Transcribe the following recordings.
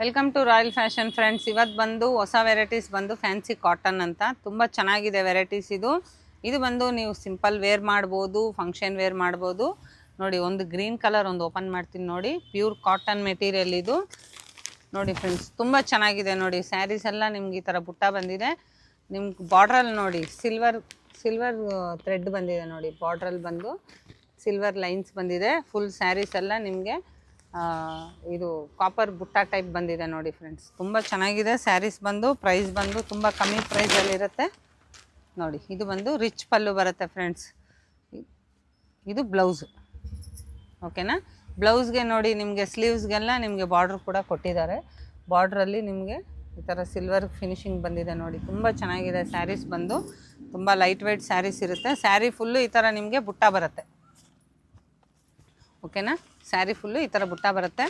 Welcome to Royal Fashion friends. ಇವತ್ತು ಬಂದು ಹೊಸ ವೆರೈಟೀಸ್ ಬಂದು ಫ್ಯಾನ್ಸಿ ಕಾಟನ್ ಅಂತ ತುಂಬ ಚೆನ್ನಾಗಿದೆ ವೆರೈಟೀಸ್. ಇದು ಬಂದು ನೀವು ಸಿಂಪಲ್ ವೇರ್ ಮಾಡ್ಬೋದು, ಫಂಕ್ಷನ್ ವೇರ್ ಮಾಡ್ಬೋದು. ನೋಡಿ, ಒಂದು ಗ್ರೀನ್ ಕಲರ್ ಒಂದು ಓಪನ್ ಮಾಡ್ತೀನಿ ನೋಡಿ. ಪ್ಯೂರ್ ಕಾಟನ್ ಮೆಟೀರಿಯಲ್ ಇದು ನೋಡಿ ಫ್ರೆಂಡ್ಸ್, ತುಂಬ ಚೆನ್ನಾಗಿದೆ ನೋಡಿ. ಸ್ಯಾರೀಸ್ ಎಲ್ಲ ನಿಮ್ಗೆ ಈ ಥರ ಬುಟ್ಟ ಬಂದಿದೆ. ನಿಮ್ಗೆ ಬಾರ್ಡ್ರಲ್ಲಿ ನೋಡಿ ಸಿಲ್ವರ್ ಥ್ರೆಡ್ ಬಂದಿದೆ ನೋಡಿ. ಬಾರ್ಡ್ರಲ್ಲಿ ಬಂದು ಸಿಲ್ವರ್ ಲೈನ್ಸ್ ಬಂದಿದೆ. ಫುಲ್ ಸ್ಯಾರೀಸ್ ಎಲ್ಲ ನಿಮಗೆ ಇದು ಕಾಪರ್ ಬುಟ್ಟ ಟೈಪ್ ಬಂದಿದೆ ನೋಡಿ ಫ್ರೆಂಡ್ಸ್. ತುಂಬ ಚೆನ್ನಾಗಿದೆ ಸ್ಯಾರೀಸ್ ಬಂದು. ಪ್ರೈಸ್ ಬಂದು ತುಂಬ ಕಮ್ಮಿ ಪ್ರೈಸಲ್ಲಿರುತ್ತೆ ನೋಡಿ. ಇದು ಬಂದು ರಿಚ್ ಪಲ್ಲು ಬರುತ್ತೆ ಫ್ರೆಂಡ್ಸ್. ಇದು ಬ್ಲೌಸು, ಓಕೆನಾ. ಬ್ಲೌಸ್ಗೆ ನೋಡಿ ನಿಮಗೆ ಸ್ಲೀವ್ಸ್ಗೆಲ್ಲ ನಿಮಗೆ ಬಾರ್ಡ್ರ್ ಕೂಡ ಕೊಟ್ಟಿದ್ದಾರೆ. ಬಾರ್ಡ್ರಲ್ಲಿ ನಿಮಗೆ ಈ ಥರ ಸಿಲ್ವರ್ ಫಿನಿಶಿಂಗ್ ಬಂದಿದೆ ನೋಡಿ. ತುಂಬ ಚೆನ್ನಾಗಿದೆ ಸ್ಯಾರೀಸ್ ಬಂದು. ತುಂಬ ಲೈಟ್ ವೆಯ್ಟ್ ಸ್ಯಾರೀಸ್ ಇರುತ್ತೆ. ಸ್ಯಾರಿ ಫುಲ್ಲು ಈ ಥರ ನಿಮಗೆ ಬುಟ್ಟ ಬರುತ್ತೆ, ಓಕೆನಾ. ಸ್ಯಾರಿ ಫುಲ್ಲು ಈ ಥರ ಬುಟ್ಟ ಬರುತ್ತೆ.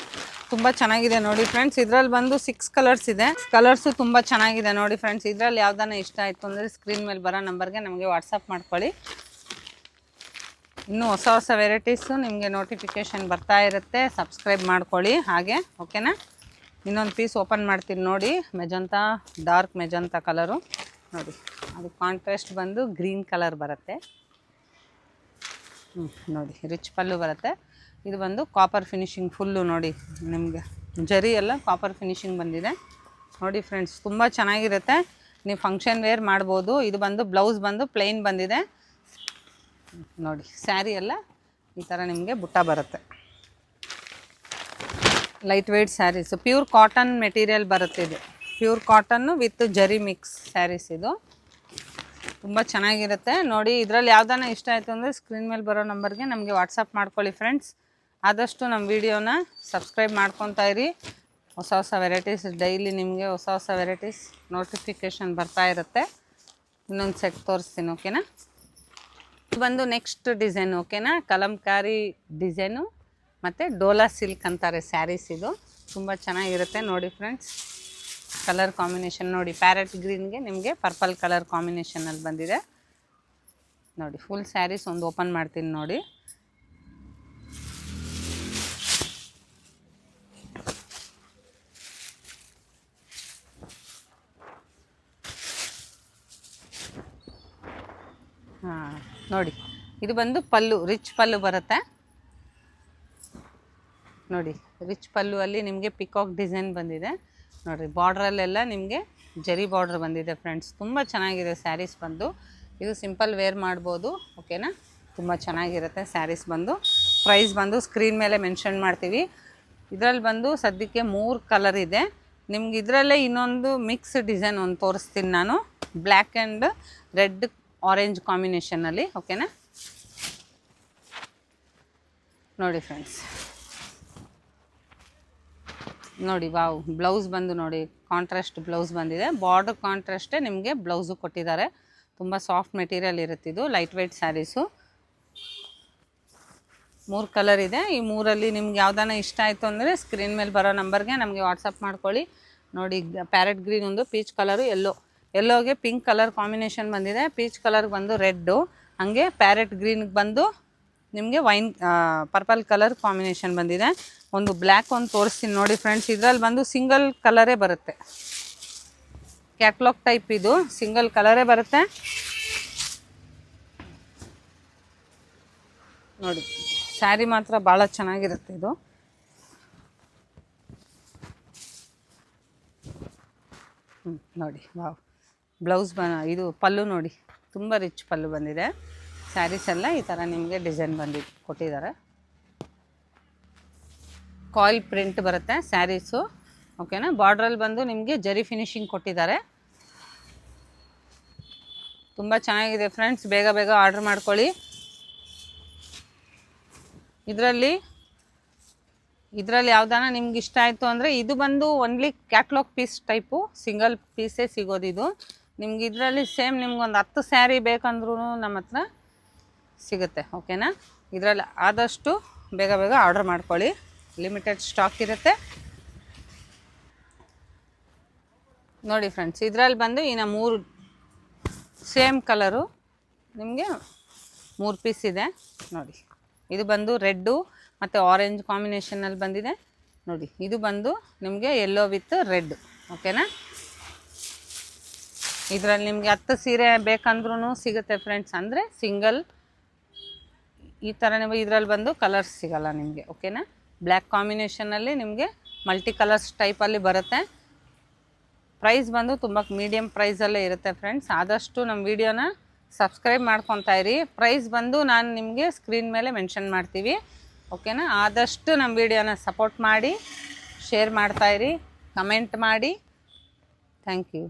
ತುಂಬ ಚೆನ್ನಾಗಿದೆ ನೋಡಿ ಫ್ರೆಂಡ್ಸ್. ಇದರಲ್ಲಿ ಬಂದು 6 ಕಲರ್ಸ್ ಇದೆ. ಕಲರ್ಸು ತುಂಬ ಚೆನ್ನಾಗಿದೆ ನೋಡಿ ಫ್ರೆಂಡ್ಸ್. ಇದರಲ್ಲಿ ಯಾವ್ದಾನ ಇಷ್ಟ ಆಯಿತು ಅಂದರೆ ಸ್ಕ್ರೀನ್ ಮೇಲೆ ಬರೋ ನಂಬರ್ಗೆ ನಮಗೆ ವಾಟ್ಸಪ್ ಮಾಡ್ಕೊಳ್ಳಿ. ಇನ್ನೂ ಹೊಸ ಹೊಸ ವೆರೈಟೀಸು ನಿಮಗೆ ನೋಟಿಫಿಕೇಷನ್ ಬರ್ತಾ ಇರುತ್ತೆ. ಸಬ್ಸ್ಕ್ರೈಬ್ ಮಾಡ್ಕೊಳ್ಳಿ ಹಾಗೆ, ಓಕೆನಾ. ಇನ್ನೊಂದು ಪೀಸ್ ಓಪನ್ ಮಾಡ್ತೀನಿ ನೋಡಿ. ಮೆಜಂತಾ, ಡಾರ್ಕ್ ಮೆಜಂತಾ ಕಲರು ನೋಡಿ. ಅದು ಕಾಂಟ್ರಾಸ್ಟ್ ಬಂದು ಗ್ರೀನ್ ಕಲರ್ ಬರುತ್ತೆ ನೋಡಿ. ರಿಚ್ ಪಲ್ಲು ಬರುತ್ತೆ. ಇದು ಬಂದು ಕಾಪರ್ ಫಿನಿಶಿಂಗ್ ಫುಲ್ಲು ನೋಡಿ. ನಿಮಗೆ ಜರಿ ಎಲ್ಲ ಕಾಪರ್ ಫಿನಿಶಿಂಗ್ ಬಂದಿದೆ ನೋಡಿ ಫ್ರೆಂಡ್ಸ್. ತುಂಬ ಚೆನ್ನಾಗಿರುತ್ತೆ. ನೀವು ಫಂಕ್ಷನ್ ವೇರ್ ಮಾಡ್ಬೋದು. ಇದು ಬಂದು ಬ್ಲೌಸ್ ಬಂದು ಪ್ಲೈನ್ ಬಂದಿದೆ ನೋಡಿ. ಸ್ಯಾರಿ ಎಲ್ಲ ಈ ಥರ ನಿಮಗೆ ಬುಟ್ಟ ಬರುತ್ತೆ. Light weight sarees, pure cotton material ಬರುತ್ತೆ. ಇದು pure cotton with zari mix sarees. ಇದು ತುಂಬ ಚೆನ್ನಾಗಿರುತ್ತೆ ನೋಡಿ. ಇದರಲ್ಲಿ ಯಾವ್ದಾನ ಇಷ್ಟ ಆಯಿತು ಅಂದರೆ ಸ್ಕ್ರೀನ್ ಮೇಲೆ ಬರೋ ನಂಬರ್ಗೆ ನಮಗೆ ವಾಟ್ಸಪ್ ಮಾಡ್ಕೊಳ್ಳಿ ಫ್ರೆಂಡ್ಸ್. ಆದಷ್ಟು ನಮ್ಮ ವಿಡಿಯೋನ ಸಬ್ಸ್ಕ್ರೈಬ್ ಮಾಡ್ಕೊತಾ ಇರಿ. ಹೊಸ ಹೊಸ ವೆರೈಟೀಸ್ ಡೈಲಿ ನಿಮಗೆ ಹೊಸ ಹೊಸ ವೆರೈಟೀಸ್ ನೋಟಿಫಿಕೇಷನ್ ಬರ್ತಾ ಇರುತ್ತೆ. ಇನ್ನೊಂದು ಸೆಟ್ ತೋರಿಸ್ತೀನಿ, ಓಕೆನಾ. ಇದು ಬಂದು ನೆಕ್ಸ್ಟ್ ಡಿಸೈನ್, ಓಕೆನಾ. ಕಲಂಕಾರಿ ಡಿಸೈನು ಮತ್ತು ಡೋಲಾ ಸಿಲ್ಕ್ ಅಂತಾರೆ ಸ್ಯಾರೀಸ್. ಇದು ತುಂಬ ಚೆನ್ನಾಗಿರುತ್ತೆ ನೋಡಿ ಫ್ರೆಂಡ್ಸ್. ಕಲರ್ ಕಾಂಬಿನೇಷನ್ ನೋಡಿ. ಪ್ಯಾರೆಟ್ ಗ್ರೀನ್ಗೆ ನಿಮಗೆ ಪರ್ಪಲ್ ಕಲರ್ ಕಾಂಬಿನೇಷನಲ್ಲಿ ಬಂದಿದೆ ನೋಡಿ. ಫುಲ್ ಸ್ಯಾರೀಸ್ ಒಂದು ಓಪನ್ ಮಾಡ್ತೀನಿ ನೋಡಿ. ಹಾಂ ನೋಡಿ, ಇದು ಬಂದು ಪಲ್ಲು, ರಿಚ್ ಪಲ್ಲು ಬರುತ್ತೆ ನೋಡಿ. ರಿಚ್ ಪಲ್ಲು ಅಲ್ಲಿ ನಿಮಗೆ ಪಿಕಾಕ್ ಡಿಸೈನ್ ಬಂದಿದೆ ನೋಡಿರಿ. ಬಾರ್ಡ್ರಲ್ಲೆಲ್ಲ ನಿಮಗೆ ಜರಿ ಬಾರ್ಡ್ರ್ ಬಂದಿದೆ ಫ್ರೆಂಡ್ಸ್. ತುಂಬ ಚೆನ್ನಾಗಿದೆ ಸ್ಯಾರೀಸ್ ಬಂದು. ಇದು ಸಿಂಪಲ್ ವೇರ್ ಮಾಡ್ಬೋದು, ಓಕೆನಾ. ತುಂಬ ಚೆನ್ನಾಗಿರುತ್ತೆ ಸ್ಯಾರೀಸ್ ಬಂದು. ಪ್ರೈಸ್ ಬಂದು ಸ್ಕ್ರೀನ್ ಮೇಲೆ ಮೆನ್ಷನ್ ಮಾಡ್ತೀವಿ. ಇದರಲ್ಲಿ ಬಂದು ಸದ್ಯಕ್ಕೆ 3 ಕಲರ್ ಇದೆ. ನಿಮ್ಗೆ ಇದರಲ್ಲೇ ಇನ್ನೊಂದು ಮಿಕ್ಸ್ ಡಿಸೈನ್ ಒಂದು ತೋರಿಸ್ತೀನಿ ನಾನು. ಬ್ಲ್ಯಾಕ್ ಆ್ಯಂಡ್ ರೆಡ್ ಆರೆಂಜ್ ಕಾಂಬಿನೇಷನಲ್ಲಿ, ಓಕೆನಾ. ನೋಡಿ ಫ್ರೆಂಡ್ಸ್, ನೋಡಿ. ವಾವ್, ಬ್ಲೌಸ್ ಬಂದು ನೋಡಿ ಕಾಂಟ್ರಾಸ್ಟ್ ಬ್ಲೌಸ್ ಬಂದಿದೆ. ಬಾರ್ಡರ್ ಕಾಂಟ್ರಾಸ್ಟೇ ನಿಮಗೆ ಬ್ಲೌಸು ಕೊಟ್ಟಿದ್ದಾರೆ. ತುಂಬ ಸಾಫ್ಟ್ ಮೆಟೀರಿಯಲ್ ಇರುತ್ತೆ. ಇದು ಲೈಟ್ ವೆಯ್ಟ್ ಸ್ಯಾರೀಸು. 3 ಕಲರ್ ಇದೆ. ಈ 3ರಲ್ಲಿ ನಿಮ್ಗೆ ಯಾವ್ದಾನ ಇಷ್ಟ ಆಯಿತು ಅಂದರೆ ಸ್ಕ್ರೀನ್ ಮೇಲೆ ಬರೋ ನಂಬರ್ಗೆ ನಮಗೆ ವಾಟ್ಸಪ್ ಮಾಡ್ಕೊಳ್ಳಿ ನೋಡಿ. ಪ್ಯಾರೆಟ್ ಗ್ರೀನ್ ಒಂದು, ಪೀಚ್ ಕಲರು, ಎಲ್ಲೋಗೆ ಪಿಂಕ್ ಕಲರ್ ಕಾಂಬಿನೇಷನ್ ಬಂದಿದೆ. ಪೀಚ್ ಕಲರ್ಗೆ ಬಂದು ರೆಡ್ಡು, ಹಾಗೆ ಪ್ಯಾರೆಟ್ ಗ್ರೀನ್ಗೆ ಬಂದು ನಿಮಗೆ ಪರ್ಪಲ್ ಕಲರ್ ಕಾಂಬಿನೇಷನ್ ಬಂದಿದೆ. ಒಂದು ಬ್ಲ್ಯಾಕ್ ಒಂದು ತೋರಿಸ್ತೀನಿ ನೋಡಿ ಫ್ರೆಂಡ್ಸ್. ಇದರಲ್ಲಿ ಬಂದು ಸಿಂಗಲ್ ಕಲರೇ ಬರುತ್ತೆ. ಕ್ಯಾಟ್ಲಾಗ್ ಟೈಪ್ ಇದು, ಸಿಂಗಲ್ ಕಲರೇ ಬರುತ್ತೆ ನೋಡಿ. ಸ್ಯಾರಿ ಮಾತ್ರ ಭಾಳ ಚೆನ್ನಾಗಿರುತ್ತೆ ಇದು. ನೋಡಿ, ವಾವ್. ಬ್ಲೌಸ್ ಇದು ಪಲ್ಲು ನೋಡಿ, ತುಂಬ ರಿಚ್ ಪಲ್ಲು ಬಂದಿದೆ. ಸ್ಯಾರೀಸ್ ಎಲ್ಲ ಈ ಥರ ನಿಮಗೆ ಡಿಸೈನ್ ಕೊಟ್ಟಿದ್ದಾರೆ. ಕಾಯಿಲ್ ಪ್ರಿಂಟ್ ಬರುತ್ತೆ ಸ್ಯಾರೀಸು, ಓಕೆನಾ. ಬಾರ್ಡ್ರಲ್ಲಿ ಬಂದು ನಿಮಗೆ ಜರಿ ಫಿನಿಶಿಂಗ್ ಕೊಟ್ಟಿದ್ದಾರೆ. ತುಂಬ ಚೆನ್ನಾಗಿದೆ ಫ್ರೆಂಡ್ಸ್. ಬೇಗ ಬೇಗ ಆರ್ಡ್ರ್ ಮಾಡ್ಕೊಳ್ಳಿ. ಇದರಲ್ಲಿ ಯಾವ್ದಾನ ನಿಮ್ಗೆ ಇಷ್ಟ ಆಯಿತು ಅಂದರೆ, ಇದು ಬಂದು only catalogue piece type, single ಪೀಸೇ ಸಿಗೋದಿದು ನಿಮ್ಗೆ. ಇದರಲ್ಲಿ ಸೇಮ್ ನಿಮ್ಗೊಂದು 10 ಸ್ಯಾರಿ ಬೇಕಂದ್ರೂ ನಮ್ಮ ಹತ್ರ ಸಿಗುತ್ತೆ, ಓಕೆನಾ. ಇದರಲ್ಲಿ ಆದಷ್ಟು ಬೇಗ ಬೇಗ ಆರ್ಡ್ರ್ ಮಾಡ್ಕೊಳ್ಳಿ. ಲಿಮಿಟೆಡ್ ಸ್ಟಾಕ್ ಇರುತ್ತೆ ನೋಡಿ ಫ್ರೆಂಡ್ಸ್. ಇದರಲ್ಲಿ ಬಂದು ಇನ್ನು 3 ಸೇಮ್ ಕಲರು ನಿಮಗೆ 3 ಪೀಸ್ ಇದೆ ನೋಡಿ. ಇದು ಬಂದು ರೆಡ್ಡು ಮತ್ತು ಆರೆಂಜ್ ಕಾಂಬಿನೇಷನಲ್ಲಿ ಬಂದಿದೆ ನೋಡಿ ಇದು ಬಂದು ನಿಮಗೆ ಯೆಲ್ಲೋ ವಿತ್ ರೆಡ್, ಓಕೆನಾ. ಇದರಲ್ಲಿ ನಿಮಗೆ 10 ಸೀರೆ ಬೇಕಂದ್ರೂ ಸಿಗುತ್ತೆ ಫ್ರೆಂಡ್ಸ್. ಅಂದರೆ ಸಿಂಗಲ್ ಈ ಥರ ನಿಮಗೆ ಇದರಲ್ಲಿ ಬಂದು ಕಲರ್ಸ್ ಸಿಗಲ್ಲ ನಿಮಗೆ, ಓಕೆನಾ. ಬ್ಲ್ಯಾಕ್ ಕಾಂಬಿನೇಷನಲ್ಲಿ ನಿಮಗೆ ಮಲ್ಟಿ ಕಲರ್ಸ್ ಟೈಪಲ್ಲಿ ಬರುತ್ತೆ. ಪ್ರೈಸ್ ಬಂದು ತುಂಬ ಮೀಡಿಯಮ್ ಪ್ರೈಸಲ್ಲೇ ಇರುತ್ತೆ ಫ್ರೆಂಡ್ಸ್. ಆದಷ್ಟು ನಮ್ಮ ವಿಡಿಯೋನ ಸಬ್ಸ್ಕ್ರೈಬ್ ಮಾಡ್ಕೊತಾ ಇರಿ. ಪ್ರೈಸ್ ಬಂದು ನಾನು ನಿಮಗೆ ಸ್ಕ್ರೀನ್ ಮೇಲೆ ಮೆನ್ಷನ್ ಮಾಡ್ತೀವಿ, ಓಕೆನಾ. ಆದಷ್ಟು ನಮ್ಮ ವಿಡಿಯೋನ ಸಪೋರ್ಟ್ ಮಾಡಿ, ಶೇರ್ ಮಾಡ್ತಾಯಿರಿ, ಕಮೆಂಟ್ ಮಾಡಿ. Thank you.